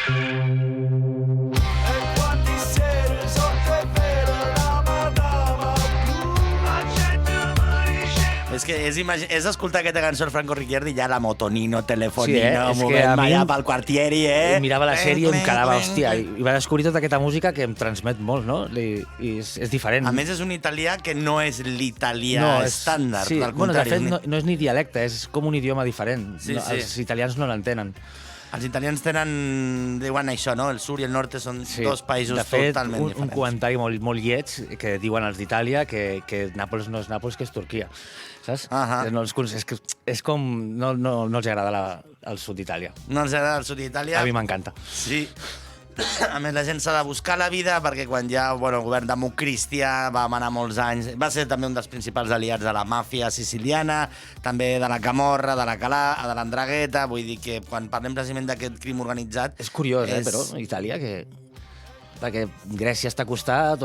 E quanti sere sotto è vero la madama blu, la gente mi dice. És que és escoltar aquesta cançó del Franco Ricciardi ja la motonino, telefonino, Sí, és que movent-me a mi allà pel quartieri, mirava la sèrie i em quedava, clenc, hòstia, clenc. i va descobrir tota aquesta música que em transmet molt, no? I és diferent. A més, és un italià que no és l'italià estàndard, sí, al bueno, de contrari. fet, no és ni dialecte, és com un idioma diferent. Sí, No, sí. Els italians no l'entenen. Els italians diuen això, no? El sud i el nord són dos països de fet, totalment un diferents. comentari molt lleig que diuen els d'Itàlia que Nàpols no és Nàpols, que és Turquia. Saps? Ahà. No, és com... No els agrada el sud d'Itàlia. No els agrada el sud d'Itàlia. A mi m'encanta. Sí. A més, la gent s'ha de buscar la vida perquè quan ja el govern democristià va manar molts anys, va ser també un dels principals aliats de la màfia siciliana, també de la Camorra, de la Calà, de l'Andrangheta, vull dir que quan parlem precisament d'aquest crim organitzat... És curiós, però, Itàlia, perquè Grècia està a costat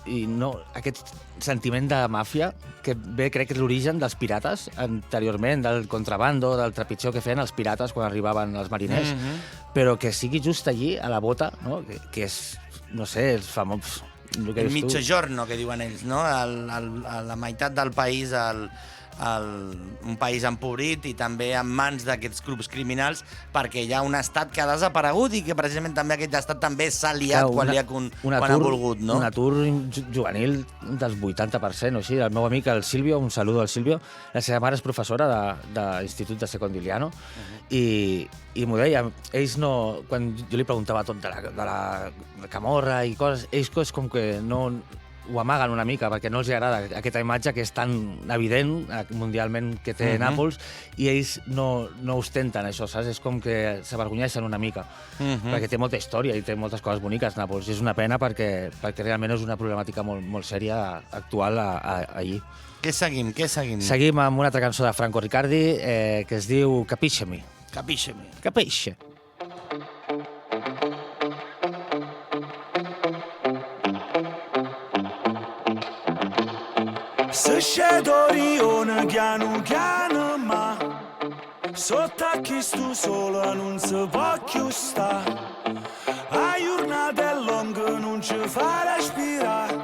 i no, aquest sentiment de màfia que ve, crec que és l'origen dels pirates anteriorment, del contrabando, del trepitjor que feien els pirates quan arribaven els mariners, però que sigui just allí, a la bota, no? que és, no sé, és famós... El Mezzogiorno, que diuen ells, no? A la meitat del país, un país empobrit i també en mans d'aquests grups criminals perquè hi ha un estat que ha desaparegut i que precisament també aquest estat també s'ha liat quan ha volgut, no? Un atur juvenil del 80% o així. El meu amic, el Silvio, un saludo al Silvio, la seva mare és professora d'Institut de Secondiliano i m'ho deia, ells no... Quan jo li preguntava tot de la Camorra i coses, ells és com que no... ho amaguen una mica, perquè no els agrada aquesta imatge que és tan evident mundialment que té Nàpols, i ells no ostenten això, saps? És com que s'avergonyeixen una mica, perquè té molta història i té moltes coses boniques, Nàpols. És una pena perquè realment és una problemàtica molt sèria actual allí. Què seguim? Seguim amb una altra cançó de Franco Ricciardi que es diu Capiscimi. Capisce. Se scedo Orione piano piano ma sotto a chi sto solo non si può più sta. A giornata è lunga non ci fa respirare,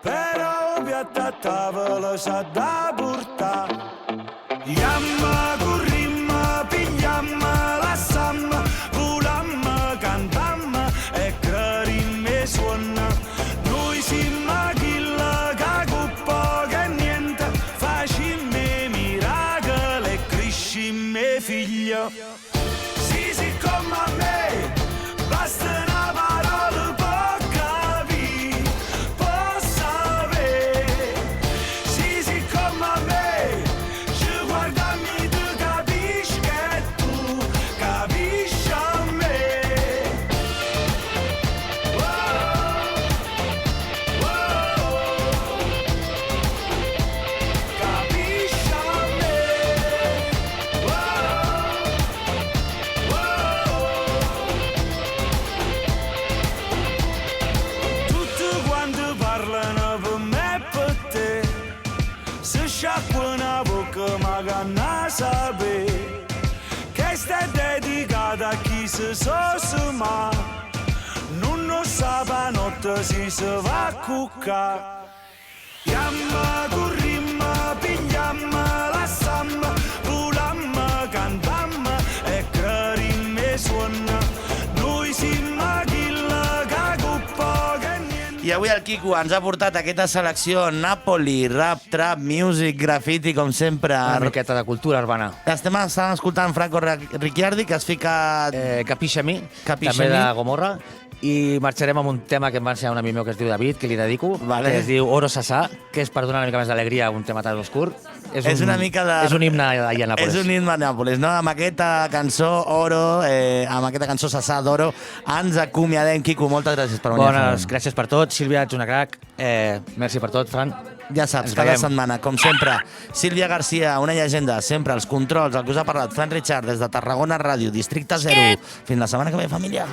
però piatto a tavola sa da portare. Yamma corrimma, pigliamma, lassamma, volamma, cantamma e crerimma e suonna. Noi siamo chilla che coppa che niente, facimmo miracoli e crescimmo figlia. Sì, come a me, basta una parola può capire, può sapere. Sì, come a me, ci guardami, tu capisci che tu capisci a me. Capisci a me. Tutti quanti parlano per me e per te, se sciacqua una bocca ma che non sapere che stai dedicata a chi si ma non sa notte si va a cuccare. Yamma, corrimma, pigliamma, lassamma, volamma, cantamma e crerimma e suonna. Noi siamo chilla che coppa che niente. I avui el Quico ens ha portat aquesta selecció Napoli, rap, trap, music, graffiti, com sempre. Una miqueta de cultura urbana. Estem escoltant Franco Ricciardi, que has ficat... Capiscemi, Capiscemi. també de Gomorra, i marxarem amb un tema que em va ensenyar un amic meu que es diu David, que li dedico, Vale. que es diu Oro Sassà, que és per donar una mica més d'alegria a un tema tan obscur. És una mica de... És un himne allà a Nàpoles. És un himne a Nàpoles, no? Amb aquesta cançó, Oro, amb aquesta cançó Sassà d'Oro, ens acomiadem. Quico, moltes gràcies per venir. Bones, gràcies per tot. Sílvia, ets una crac. Merci per tot, Fran. Ja saps, cada setmana, com sempre, Sílvia García, una llegenda, sempre als controls, el que us ha parlat, Fran Richard, des de Tarragona Ràdio, Districte 0. Fins la setmana que ve, família.